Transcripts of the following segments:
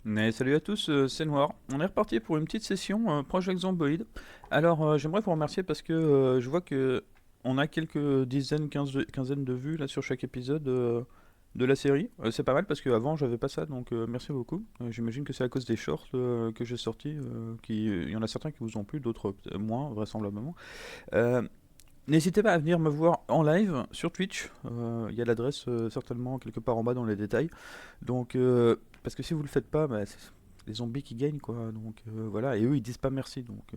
Salut à tous, c'est Noir. On est reparti pour une petite session Project Zomboid. Alors, j'aimerais vous remercier parce que je vois que on a quelques dizaines, quinzaines de vues là sur chaque épisode de la série. C'est pas mal parce qu'avant j'avais pas ça, donc merci beaucoup. J'imagine que c'est à cause des shorts que j'ai sortis, il y en a certains qui vous ont plu, d'autres moins vraisemblablement. Euh, N'hésitez pas à venir me voir en live sur Twitch. Il y a l'adresse certainement quelque part en bas dans les détails. Donc, parce que si vous le faites pas, bah, c'est les zombies qui gagnent quoi. Donc voilà, et eux ils disent pas merci. Donc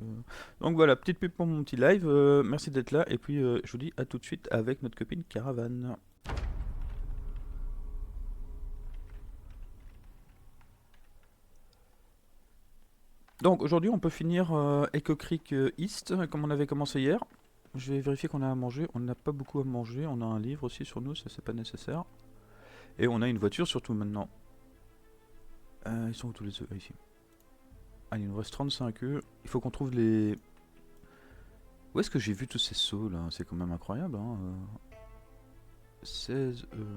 voilà, petite pub pour mon petit live. Merci d'être là. Et puis je vous dis à tout de suite avec notre copine Caravane. Donc aujourd'hui on peut finir Echo Creek East comme on avait commencé hier. Je vais vérifier qu'on a à manger. On n'a pas beaucoup à manger. On a un livre aussi sur nous, ça c'est pas nécessaire. Et on a une voiture surtout maintenant. Ils sont où tous les œufs? Ici. Allez, il nous reste 35 œufs. Il faut qu'on trouve les. Où est-ce que j'ai vu tous ces sauts là? C'est quand même incroyable, hein. 16 œufs.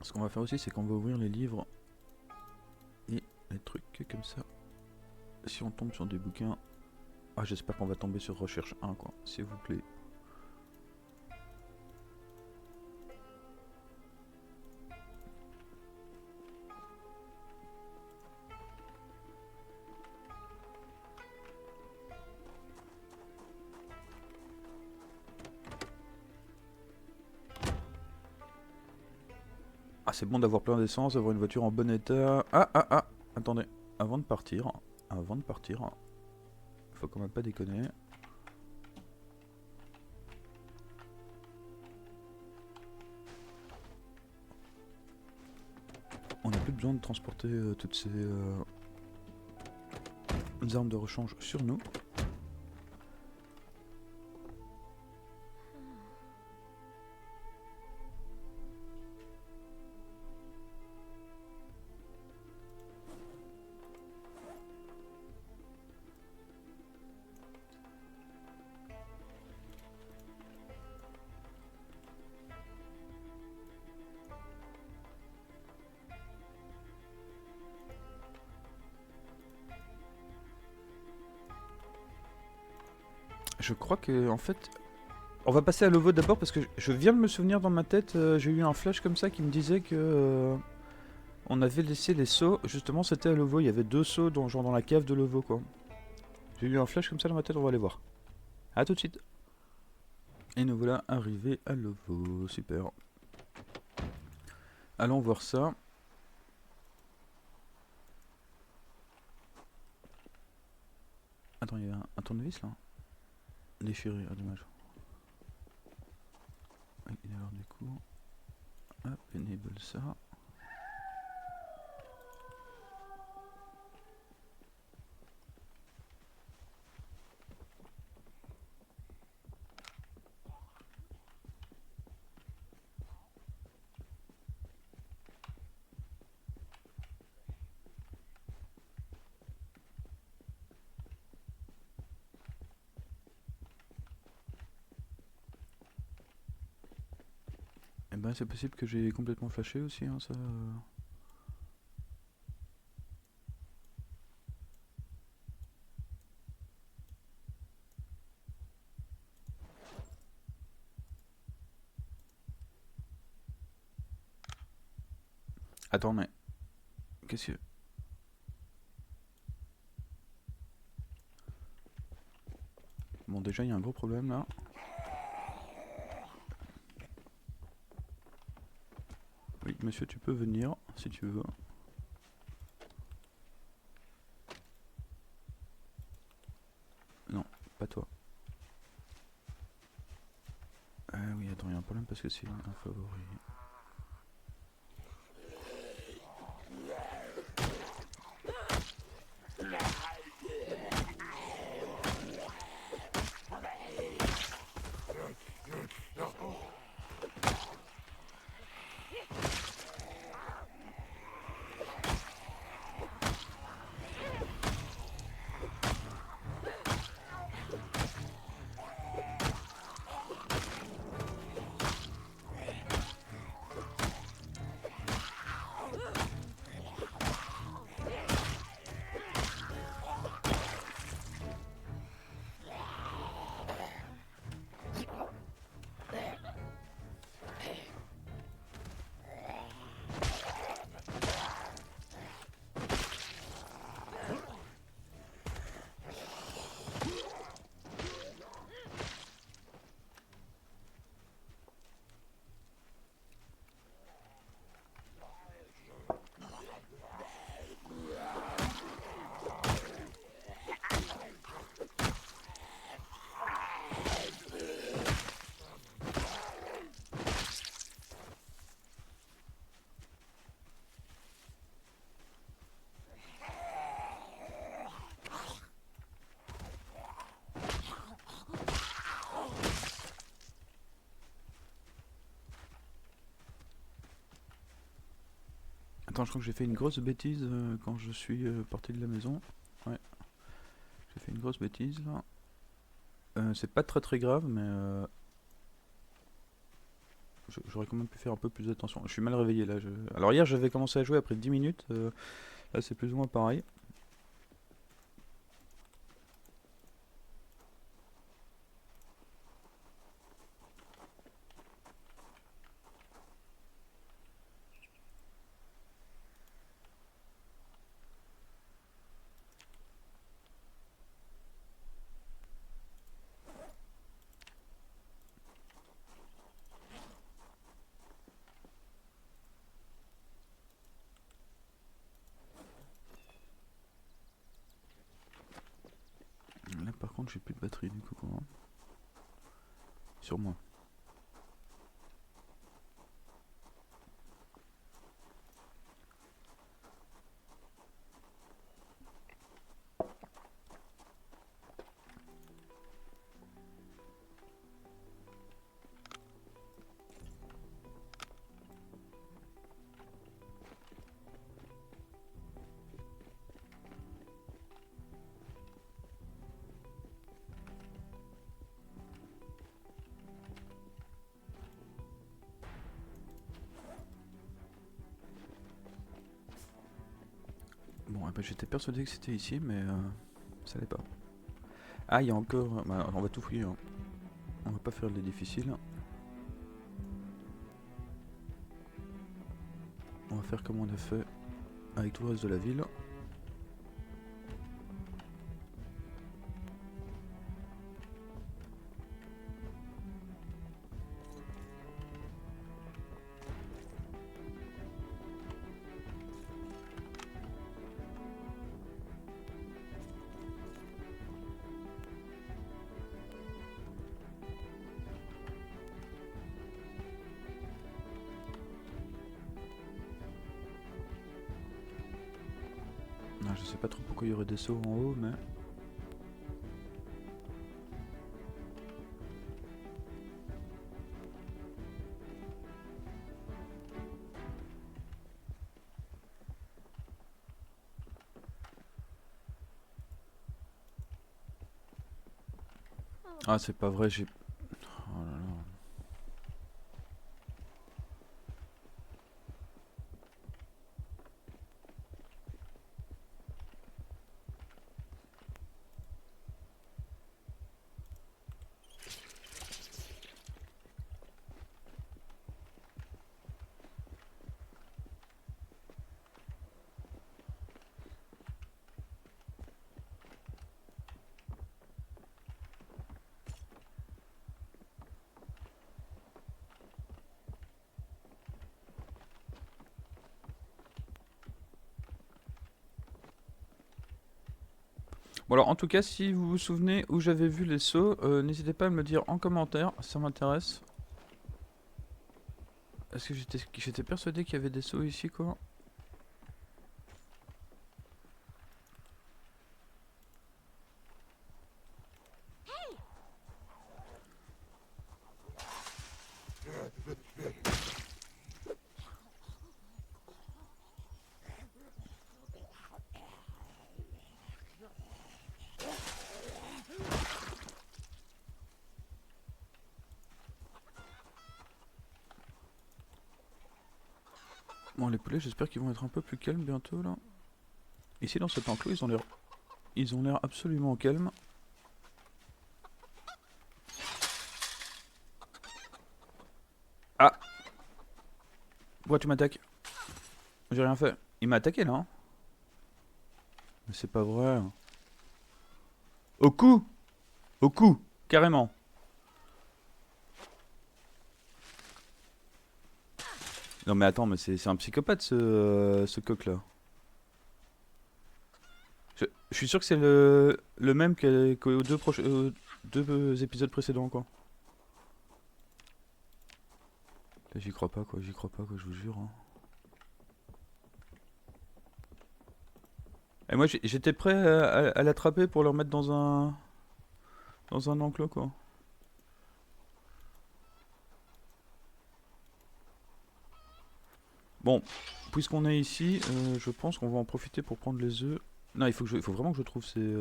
Ce qu'on va faire aussi, c'est qu'on va ouvrir les livres et les trucs comme ça. Si on tombe sur des bouquins. Ah, j'espère qu'on va tomber sur recherche 1, quoi. S'il vous plaît. Ah, c'est bon d'avoir plein d'essence, d'avoir une voiture en bon état. Ah. Attendez. Avant de partir. Avant de partir. Faut quand même pas déconner. On n'a plus besoin de transporter toutes ces armes de rechange sur nous. Je crois que, en fait, on va passer à Lovo d'abord parce que je viens de me souvenir dans ma tête, j'ai eu un flash comme ça qui me disait que on avait laissé les seaux. Justement, c'était à Lovo, il y avait deux seaux genre dans la cave de Lovo quoi. J'ai eu un flash comme ça dans ma tête, on va aller voir. A tout de suite. Et nous voilà arrivés à Lovo, super. Allons voir ça. Attends, il y a un tournevis là. Déchiré, ah dommage. Oui, alors du coup, hop, enable ça. Et ben c'est possible que j'ai complètement flashé aussi, hein, ça. Attends, mais qu'est-ce que. Bon, déjà, il y a un gros problème là. Oui, monsieur, tu peux venir si tu veux. Non, pas toi. Oui, attends, il y a un problème parce que c'est un favori. Attends, je crois que j'ai fait une grosse bêtise quand je suis parti de la maison. Ouais, j'ai fait une grosse bêtise là. C'est pas très grave, mais j'aurais quand même pu faire un peu plus d'attention. Je suis mal réveillé là. Alors hier j'avais commencé à jouer après 10 minutes. Là c'est plus ou moins pareil. Là par contre j'ai plus de batterie du coup. Hein. Sur moi. Bon, bah, j'étais persuadé que c'était ici, mais ça l'est pas. Ah, il y a encore. Bah, on va tout fouiller. Hein. On va pas faire les difficiles. On va faire comme on a fait avec tout le reste de la ville. Ah, je sais pas trop pourquoi il y aurait des sauts en haut, mais. Ah, c'est pas vrai, j'ai. Oh là là. Bon alors en tout cas si vous vous souvenez où j'avais vu les sauts, n'hésitez pas à me le dire en commentaire, ça m'intéresse. Est-ce que j'étais persuadé qu'il y avait des sauts ici quoi. Bon les poulets j'espère qu'ils vont être un peu plus calmes bientôt là. Ici dans cet enclos ils ont l'air absolument calmes. Ah, pourquoi tu m'attaques? J'ai rien fait. Il m'a attaqué là hein. Mais c'est pas vrai. Au cou. Au cou. Carrément. Non mais attends mais c'est un psychopathe ce coq là. Je suis sûr que c'est le même qu'aux deux épisodes précédents quoi. Là j'y crois pas quoi, je vous jure. Hein. Et moi j'étais prêt à l'attraper pour le remettre dans un enclos quoi. Bon, puisqu'on est ici, je pense qu'on va en profiter pour prendre les œufs. Non, il faut vraiment que je trouve ces...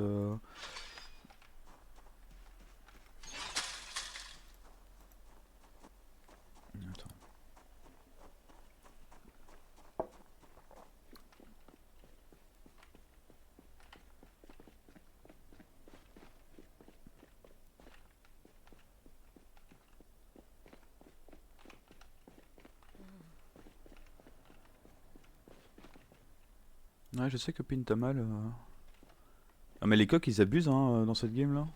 Attends. Ouais, je sais que Pin t'as mal. Ah, mais les coqs ils abusent hein, dans cette game là.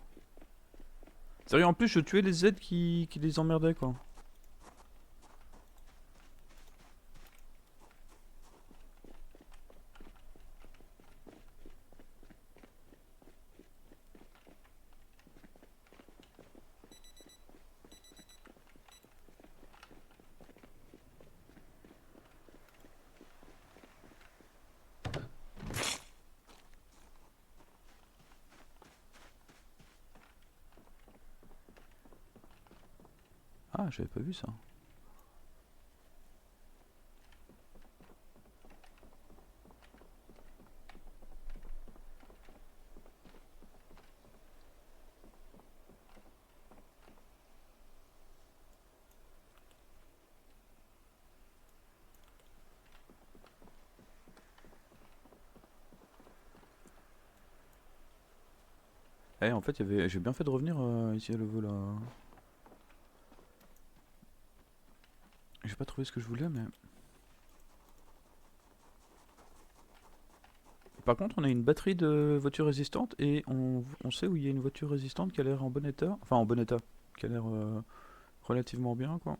Sérieux, en plus je tuais les Z qui les emmerdaient quoi. Ah, j'avais pas vu ça. Eh, en fait, j'ai bien fait de revenir ici à Leveau là. J'ai pas trouvé ce que je voulais, mais. Par contre, on a une batterie de voitures résistantes et on sait où il y a une voiture résistante qui a l'air en bon état. Enfin, en bon état. Qui a l'air relativement bien, quoi.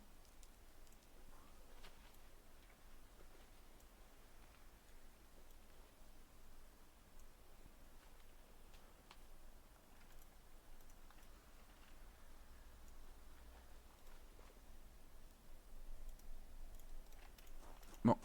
Bon.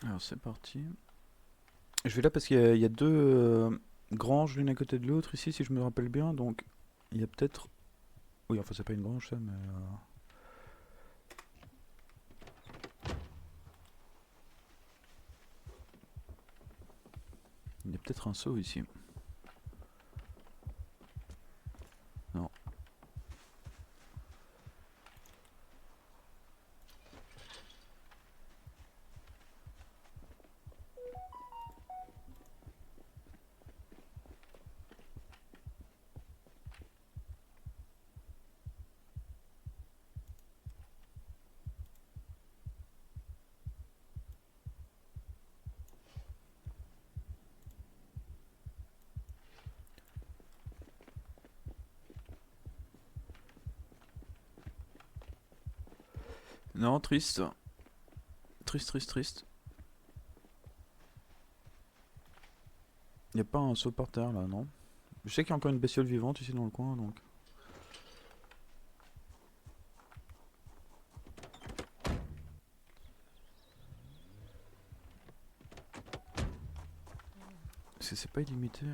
Alors, c'est parti. Je vais là parce qu'il y a deux granges l'une à côté de l'autre ici, si je me rappelle bien. Donc, il y a peut-être. Oui, enfin, c'est pas une grange ça, mais. Il y a peut-être un seau ici. Non. Non, triste. Triste, triste, triste. Il n'y a pas un saut par terre là, non? Je sais qu'il y a encore une bestiole vivante ici dans le coin, donc. C'est pas illimité.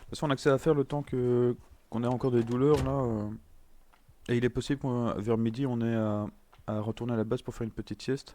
De toute façon, on a que ça à faire le temps que qu'on ait encore des douleurs là. Et il est possible qu'vers midi, on ait à retourner à la base pour faire une petite sieste.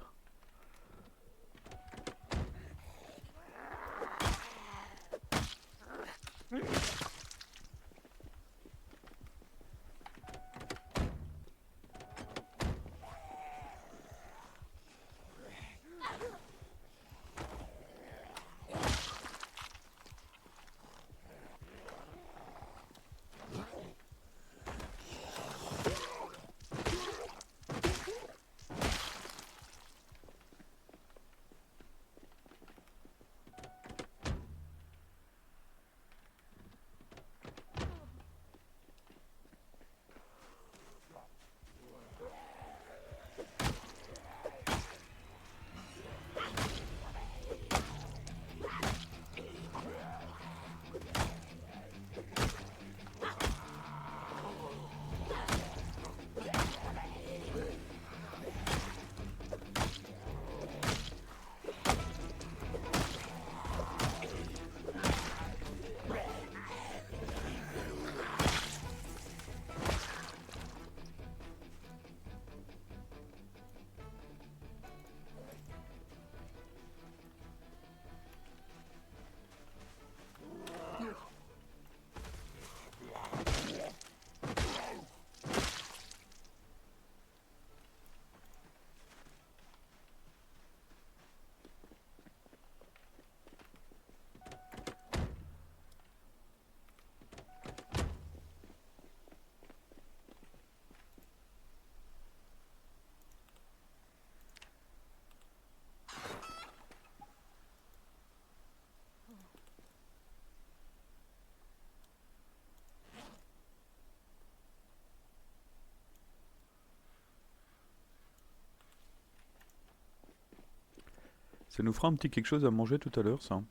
Ça nous fera un petit quelque chose à manger tout à l'heure, ça.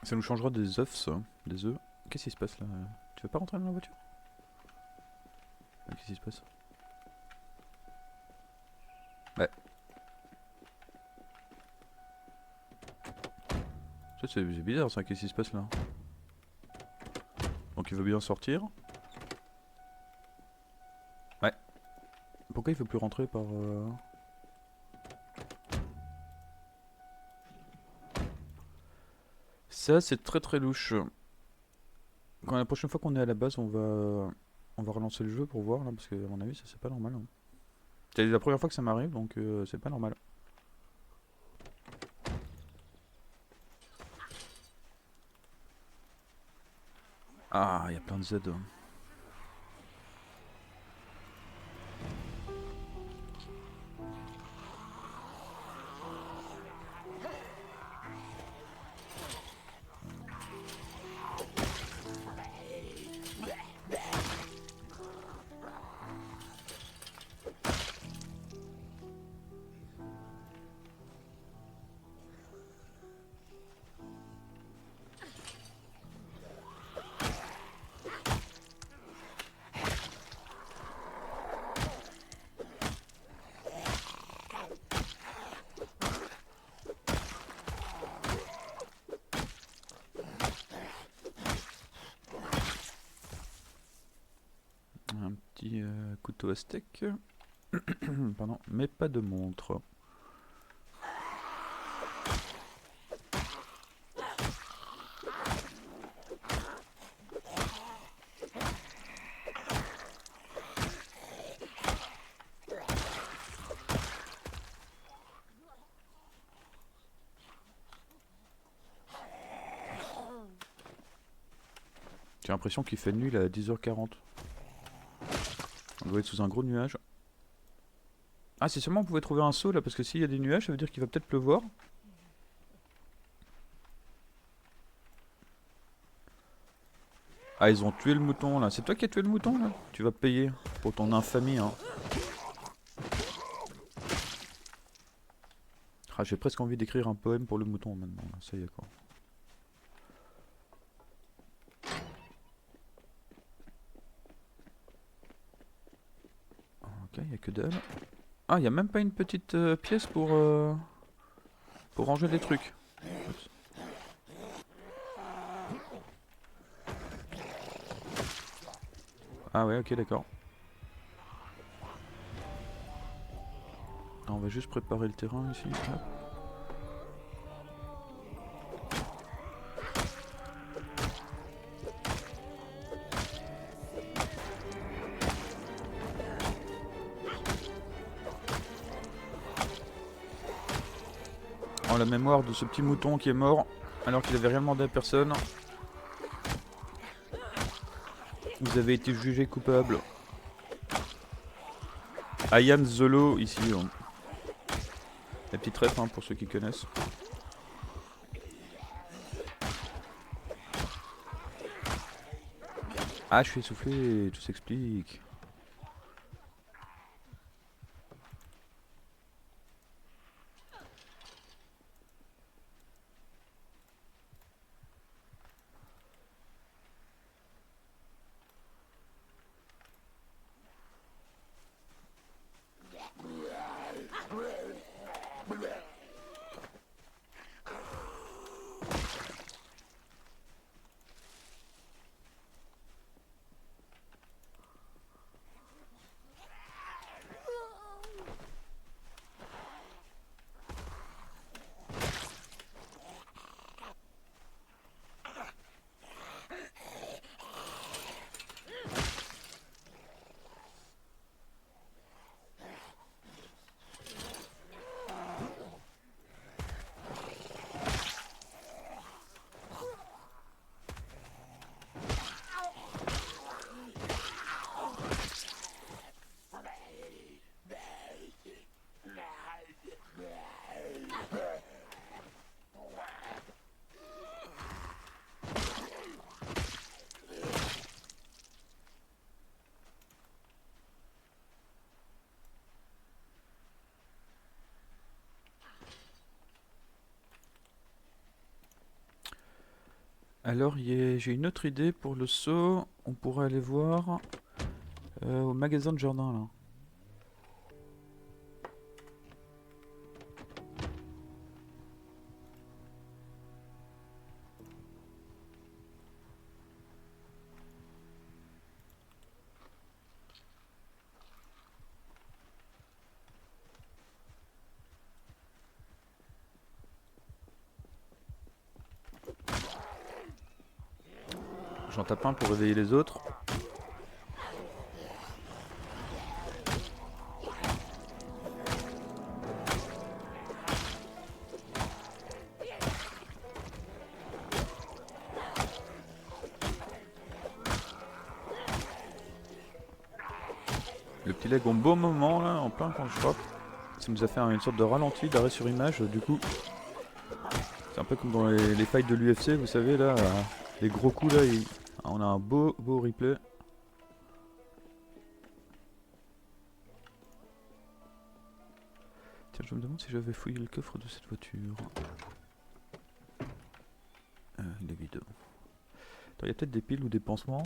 Ça nous changera des œufs, ça. Des œufs. Qu'est-ce qui se passe là? Tu veux pas rentrer dans la voiture? Qu'est-ce qui se passe? Ouais. Ça c'est bizarre ça, qu'est-ce qui se passe là? Donc il veut bien sortir. Ouais. Pourquoi il veut plus rentrer par... Ça c'est très très louche. Quand la prochaine fois qu'on est à la base, on va relancer le jeu pour voir là, parce que à mon avis ça c'est pas normal. Hein. C'est la première fois que ça m'arrive, donc c'est pas normal. Ah, il y a plein de Z. Un petit couteau à steak. Pardon, mais pas de montre. J'ai l'impression qu'il fait nuit là, à 10h40. On doit être sous un gros nuage. Ah, si seulement on pouvait trouver un seau là, parce que s'il y a des nuages, ça veut dire qu'il va peut-être pleuvoir. Ah, ils ont tué le mouton là. C'est toi qui as tué le mouton là? Tu vas payer pour ton infamie, hein. Ah, j'ai presque envie d'écrire un poème pour le mouton maintenant, là. Ça y est quoi. Ok, y a que dalle. Ah, y a même pas une petite pièce pour ranger des trucs. Oups. Ah ouais, ok, d'accord. On va juste préparer le terrain ici. Hop. En la mémoire de ce petit mouton qui est mort alors qu'il avait rien demandé à personne. Vous avez été jugé coupable. Ayan Zolo ici. La petite ref hein, pour ceux qui connaissent. Ah, je suis essoufflé, tout s'explique. Alors j'ai une autre idée pour le saut. On pourrait aller voir au magasin de jardin là. J'en tape un pour réveiller les autres. Le petit lag au bon moment là, en plein quand je drop. Ça nous a fait une sorte de ralenti, d'arrêt sur image du coup. C'est un peu comme dans les fights de l'UFC, vous savez là, les gros coups là, on a un beau replay. Tiens, je me demande si j'avais fouillé le coffre de cette voiture. Il est vide. Il y a peut-être des piles ou des pansements.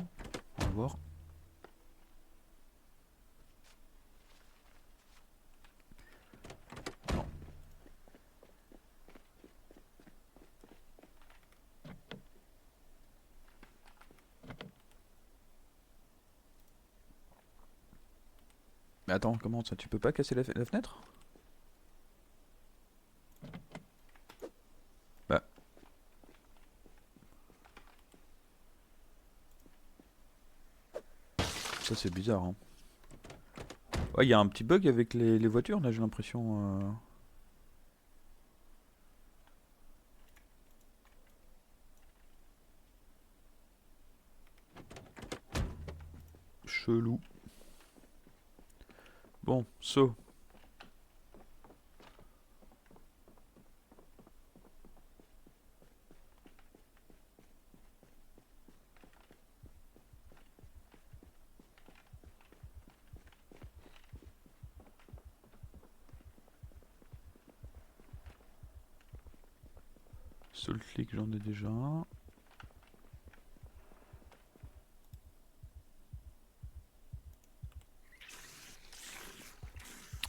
On va voir. Non. Mais attends, comment ça? Tu peux pas casser la fenêtre? Bah. Ça c'est bizarre hein. Ouais, il y a un petit bug avec les voitures là, j'ai l'impression. Chelou. Bon, saut. Seul clic, j'en ai déjà un.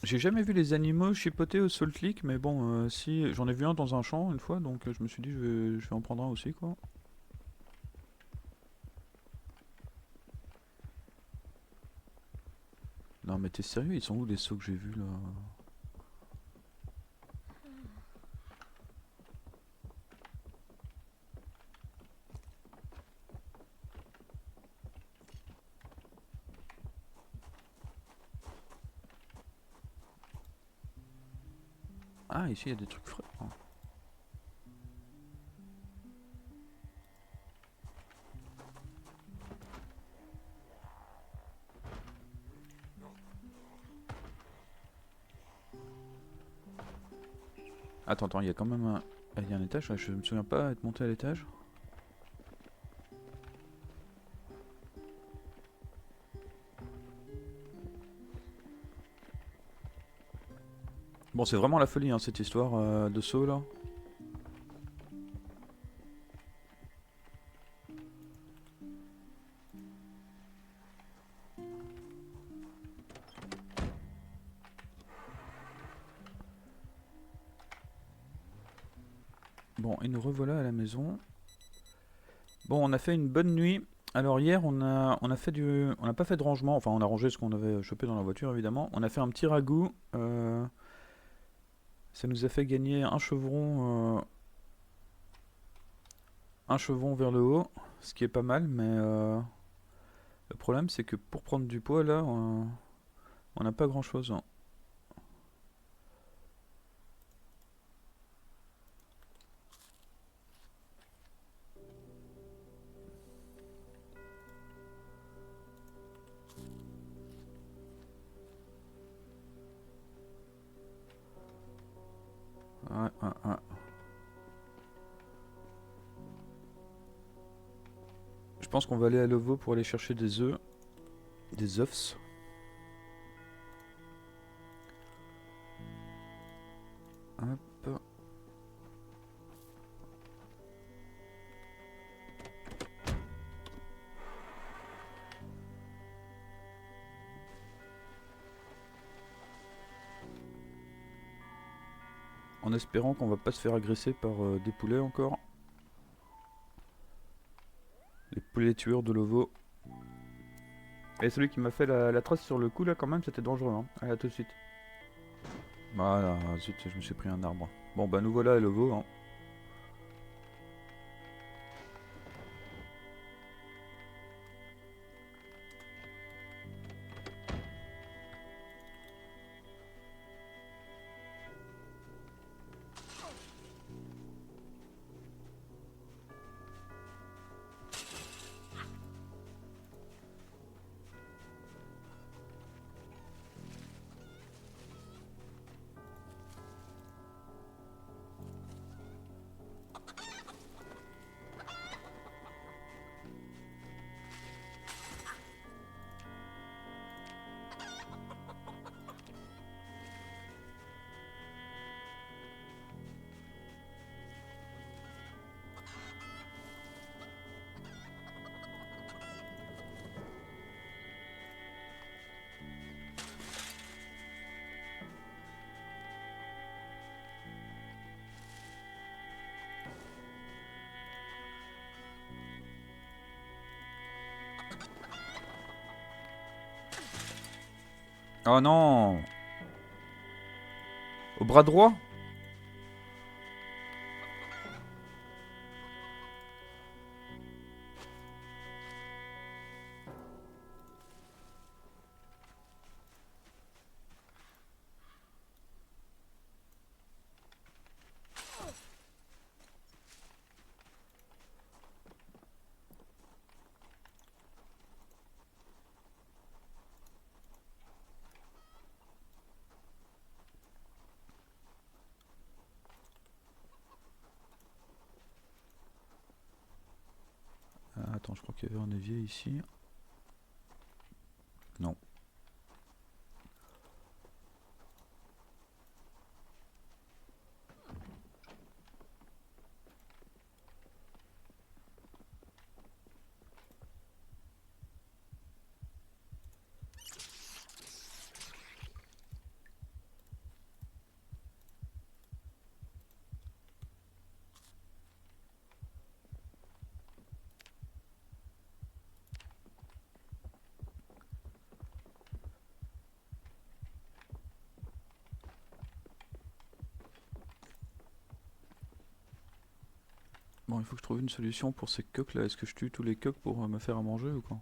J'ai jamais vu les animaux chipoter au Salt Lake, mais bon, si j'en ai vu un dans un champ une fois, donc je me suis dit je vais en prendre un aussi quoi. Non mais t'es sérieux, ils sont où les sauts que j'ai vus là? Ah ici il y a des trucs frais. Oh. Attends, il y a quand même un... Il y a un étage, je me souviens pas être monté à l'étage. Bon c'est vraiment la folie hein, cette histoire de saut là. Bon et nous revoilà à la maison. Bon on a fait une bonne nuit. Alors hier on a fait on n'a pas fait de rangement, enfin on a rangé ce qu'on avait chopé dans la voiture évidemment. On a fait un petit ragoût. Ça nous a fait gagner un chevron vers le haut, ce qui est pas mal, mais le problème c'est que pour prendre du poids là, on n'a pas grand chose. Hein. Ouais. Je pense qu'on va aller à Lovo pour aller chercher des œufs. Des œufs. Hop. En espérant qu'on va pas se faire agresser par des poulets encore. Les poulets tueurs de Lovo. Et celui qui m'a fait la trace sur le coup là quand même c'était dangereux hein. Allez à tout de suite. Voilà, zut, je me suis pris un arbre. Bon bah nous voilà à Lovo hein. Oh non! Au bras droit? Ah, attends, je crois qu'il y avait un évier ici. Non. Bon, il faut que je trouve une solution pour ces coqs là. Est-ce que je tue tous les coqs pour me faire à manger ou quoi?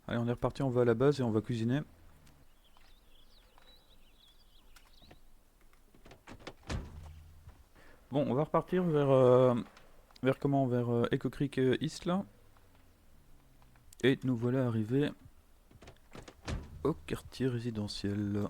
Allez, on est reparti, on va à la base et on va cuisiner. Bon, on va repartir vers comment? Vers Echo Creek East là. Et nous voilà arrivés au quartier résidentiel.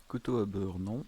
Couteau à beurre, non.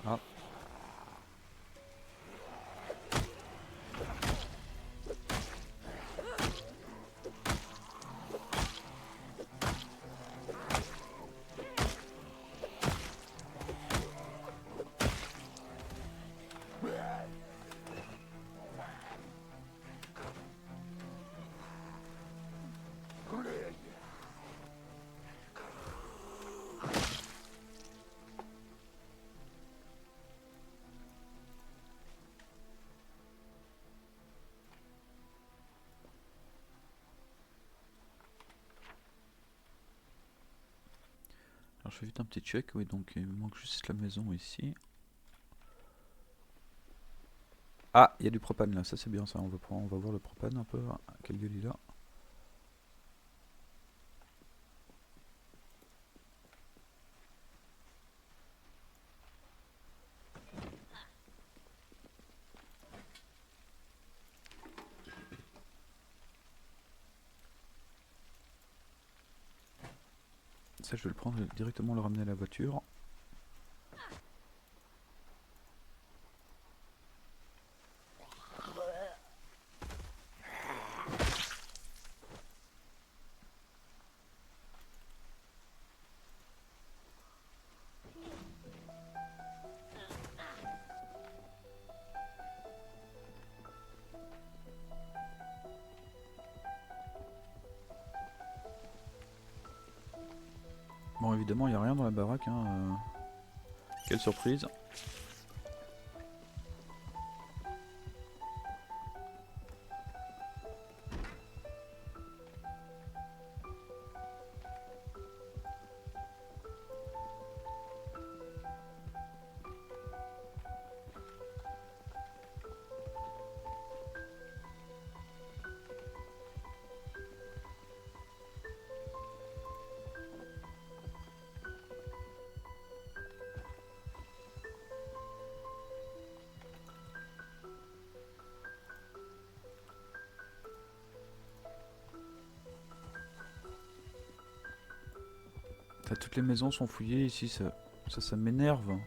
Ah. Alors je fais vite un petit check, oui, donc il me manque juste la maison ici. Ah, il y a du propane là, ça c'est bien ça, on va voir le propane un peu, quelle gueule il a. Ça je vais le prendre et directement le ramener à la voiture. Bon évidemment il n'y a rien dans la baraque, hein. Quelle surprise. Toutes les maisons sont fouillées ici, ça m'énerve.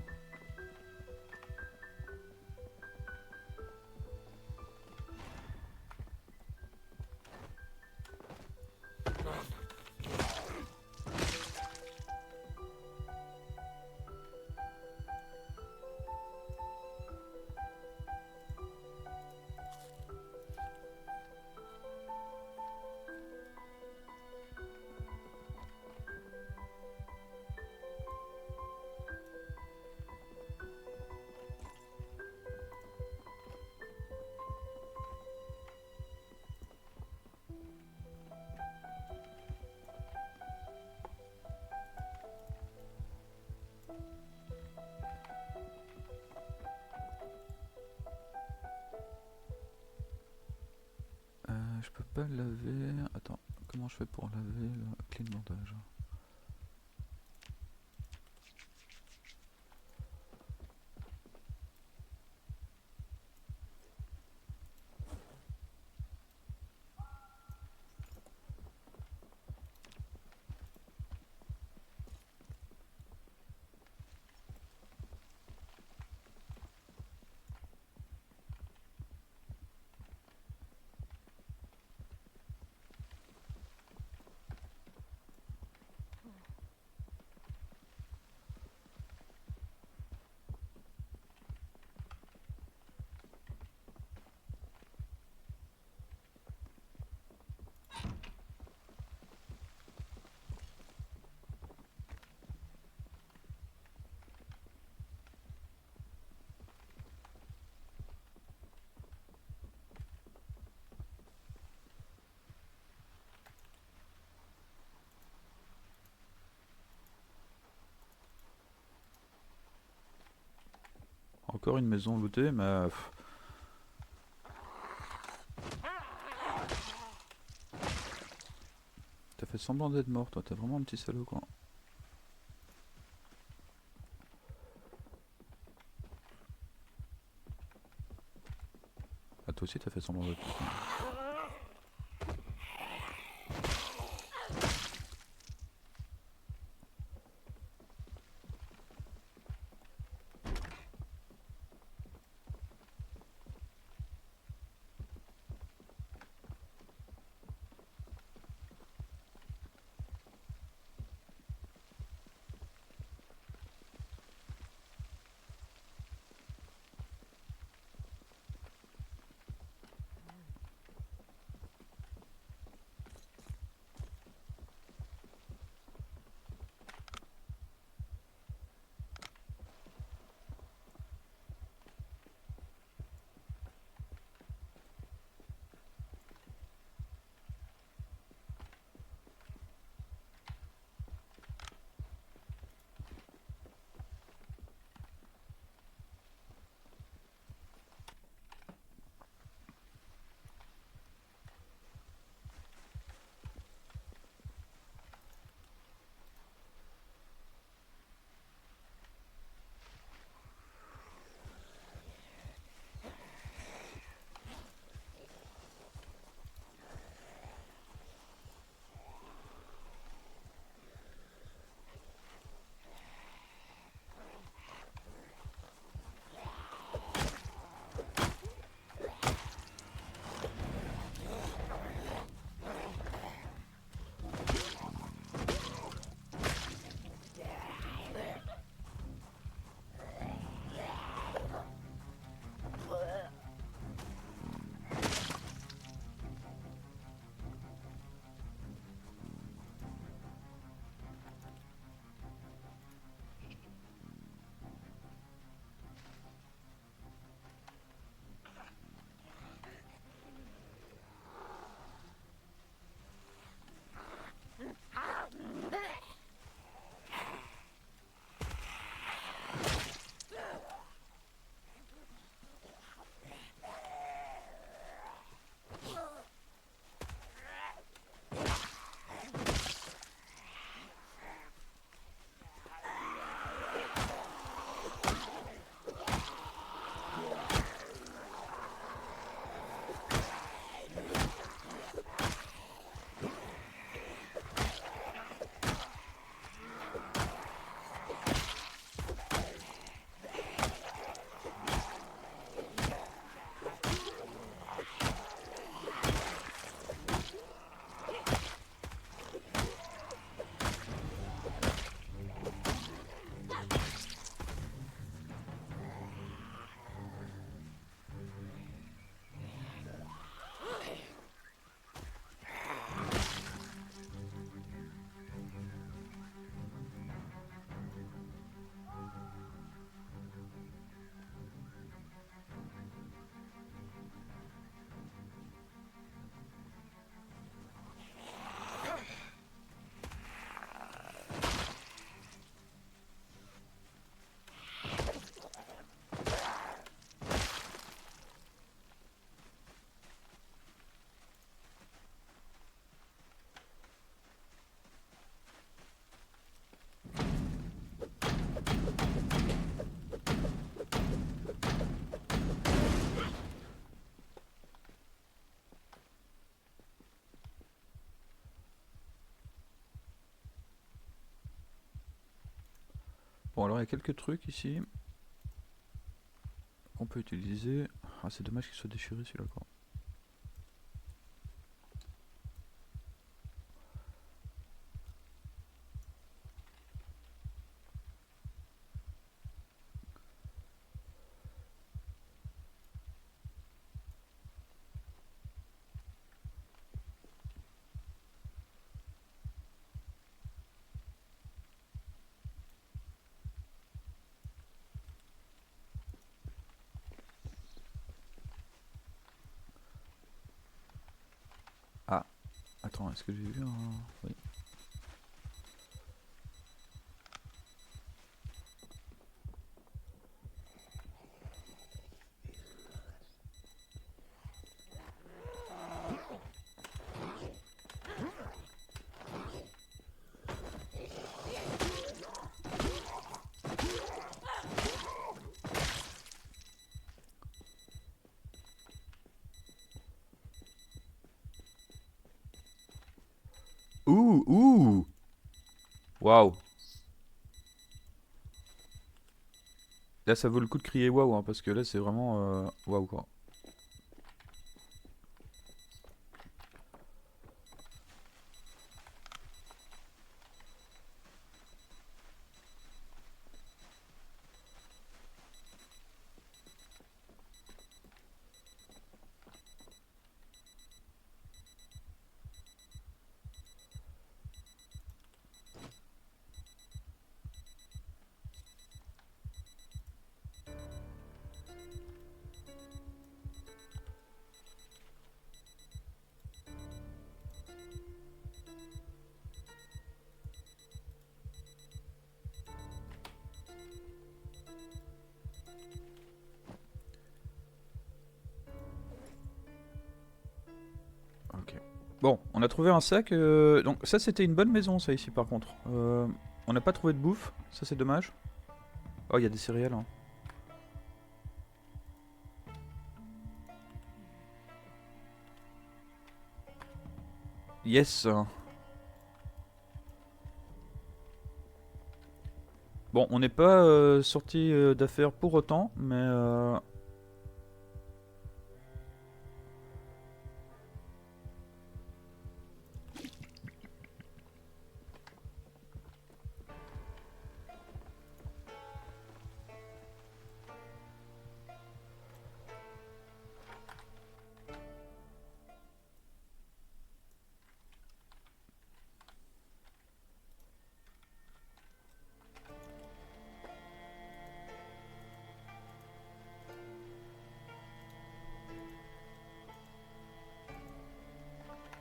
Je peux pas laver. Attends, comment je fais pour laver le clean bandage? Encore une maison lootée, mais... T'as fait semblant d'être mort, toi, t'es vraiment un petit salaud, quoi. Ah, toi aussi, t'as fait semblant d'être mort. Bon, alors il y a quelques trucs ici qu'on peut utiliser. Ah, c'est dommage qu'il soit déchiré celui-là, quoi. Ah, attends, est-ce que j'ai vu un... Oui. Ouh, ouh! Waouh! Là, ça vaut le coup de crier waouh, hein, parce que là, c'est vraiment waouh, quoi. Ok. Bon, on a trouvé un sac. Donc ça, c'était une bonne maison, ça, ici, par contre. On n'a pas trouvé de bouffe. Ça, c'est dommage. Oh, il y a des céréales, hein. Yes. Bon, on n'est pas sorti d'affaires pour autant, mais...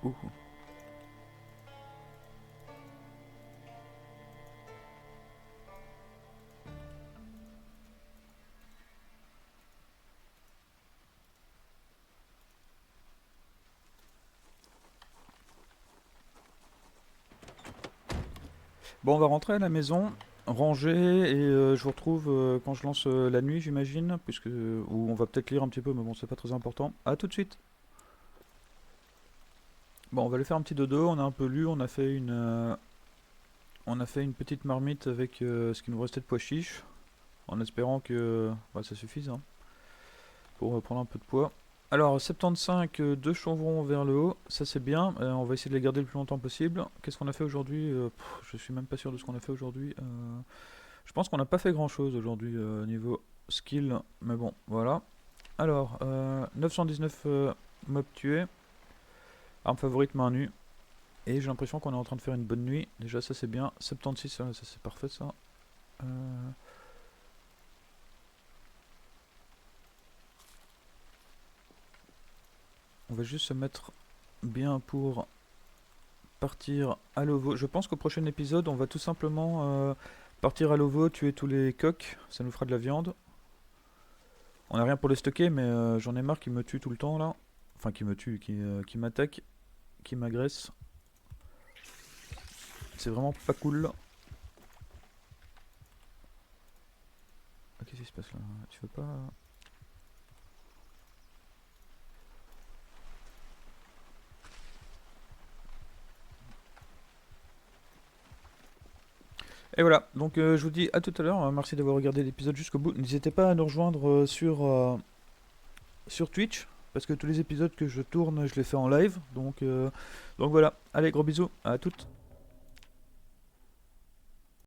ouh. Bon, on va rentrer à la maison, ranger, et je vous retrouve quand je lance la nuit, j'imagine, puisque... Ou on va peut-être lire un petit peu, mais bon, c'est pas très important. À tout de suite. Bon, on va aller faire un petit dodo, on a un peu lu, on a fait une petite marmite avec ce qui nous restait de pois chiches, en espérant que bah, ça suffise, hein, pour prendre un peu de poids. Alors, 75, 2 chevrons vers le haut, ça c'est bien, on va essayer de les garder le plus longtemps possible. Qu'est-ce qu'on a fait aujourd'hui? Je suis même pas sûr de ce qu'on a fait aujourd'hui. Je pense qu'on n'a pas fait grand chose aujourd'hui niveau skill, mais bon, voilà. Alors, 919 mobs tués, arme favorite main nue, et j'ai l'impression qu'on est en train de faire une bonne nuit. Déjà, ça c'est bien. 76, ça c'est parfait ça. Euh, on va juste se mettre bien pour partir à l'OVO. Je pense qu'au prochain épisode, on va tout simplement partir à l'OVO, tuer tous les coqs, ça nous fera de la viande. On n'a rien pour les stocker, mais j'en ai marre qu'ils me tuent tout le temps là. Enfin, qu'ils me tuent, qui m'attaquent, qui m'agressent. C'est vraiment pas cool. Ah, qu'est-ce qui se passe là? Tu veux pas... Et voilà, donc je vous dis à tout à l'heure, merci d'avoir regardé l'épisode jusqu'au bout. N'hésitez pas à nous rejoindre sur Twitch, parce que tous les épisodes que je tourne, je les fais en live. Donc voilà, allez, gros bisous, à toutes.